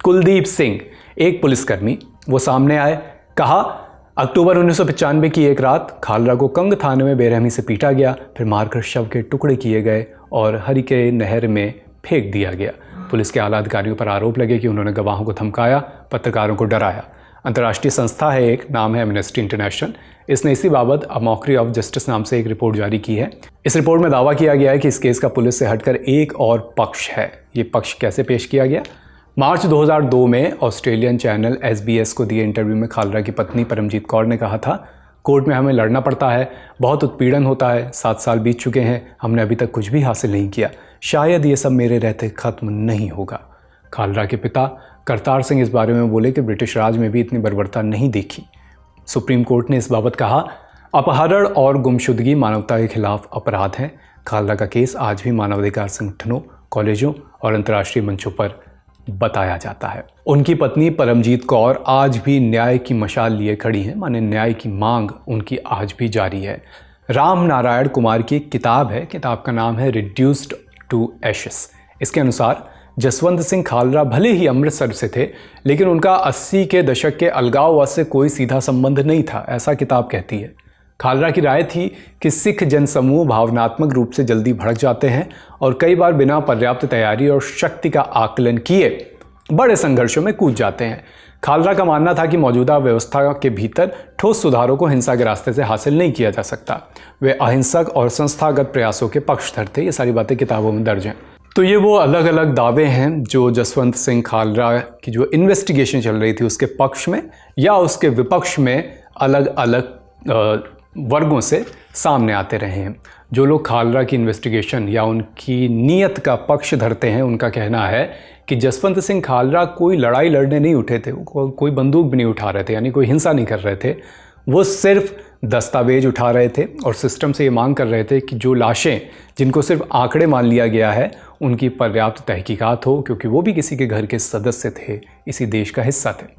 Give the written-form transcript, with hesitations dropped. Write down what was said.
कुलदीप सिंह, एक पुलिसकर्मी, वो सामने आए। कहा, अक्टूबर 1995 की एक रात खालरा को कंग थाने में बेरहमी से पीटा गया, फिर मारकर शव के टुकड़े किए गए और हरिके नहर में फेंक दिया गया। पुलिस के आला अधिकारियों पर आरोप लगे कि उन्होंने गवाहों को धमकाया, पत्रकारों को डराया। अंतर्राष्ट्रीय संस्था है एक, नाम है एमनेस्टी इंटरनेशनल। इसने इसी बाबत अ मॉकरी ऑफ जस्टिस नाम से एक रिपोर्ट जारी की है। इस रिपोर्ट में दावा किया गया है कि इस केस का पुलिस से हटकर एक और पक्ष है। ये पक्ष कैसे पेश किया गया? मार्च 2002 में ऑस्ट्रेलियन चैनल SBS को दिए इंटरव्यू में खालरा की पत्नी परमजीत कौर ने कहा था, कोर्ट में हमें लड़ना पड़ता है, बहुत उत्पीड़न होता है, 7 साल बीत चुके हैं, हमने अभी तक कुछ भी हासिल नहीं किया, शायद ये सब मेरे रहते खत्म नहीं होगा। खालरा के पिता करतार सिंह इस बारे में बोले कि ब्रिटिश राज में भी इतनी बर्बरता नहीं देखी। सुप्रीम कोर्ट ने इस बाबत कहा, अपहरण और गुमशुदगी मानवता के खिलाफ अपराध हैं। खालरा का केस आज भी मानवाधिकार संगठनों, कॉलेजों और अंतर्राष्ट्रीय मंचों पर बताया जाता है। उनकी पत्नी परमजीत कौर आज भी न्याय की मशाल लिए खड़ी हैं, माने न्याय की मांग उनकी आज भी जारी है। राम नारायण कुमार की एक किताब है, किताब का नाम है रिड्यूस्ड टू एशेस। इसके अनुसार जसवंत सिंह खालरा भले ही अमृतसर से थे, लेकिन उनका 80 के दशक के अलगाववाद से कोई सीधा संबंध नहीं था, ऐसा किताब कहती है। खालरा की राय थी कि सिख जनसमूह भावनात्मक रूप से जल्दी भड़क जाते हैं और कई बार बिना पर्याप्त तैयारी और शक्ति का आकलन किए बड़े संघर्षों में कूद जाते हैं। खालरा का मानना था कि मौजूदा व्यवस्था के भीतर ठोस सुधारों को हिंसा के रास्ते से हासिल नहीं किया जा सकता। वे अहिंसक और संस्थागत प्रयासों के पक्षधर थे। ये सारी बातें किताबों में दर्ज हैं। तो ये वो अलग अलग दावे हैं जो जसवंत सिंह खालरा की जो इन्वेस्टिगेशन चल रही थी उसके पक्ष में या उसके विपक्ष में अलग अलग वर्गों से सामने आते रहे हैं। जो लोग खालरा की इन्वेस्टिगेशन या उनकी नीयत का पक्ष धरते हैं, उनका कहना है कि जसवंत सिंह खालरा कोई लड़ाई लड़ने नहीं उठे थे, कोई बंदूक भी नहीं उठा रहे थे, यानी कोई हिंसा नहीं कर रहे थे। वो सिर्फ दस्तावेज उठा रहे थे और सिस्टम से ये मांग कर रहे थे कि जो लाशें जिनको सिर्फ आंकड़े मान लिया गया है उनकी पर्याप्त तहकीकात हो, क्योंकि वो भी किसी के घर के सदस्य थे, इसी देश का हिस्सा थे।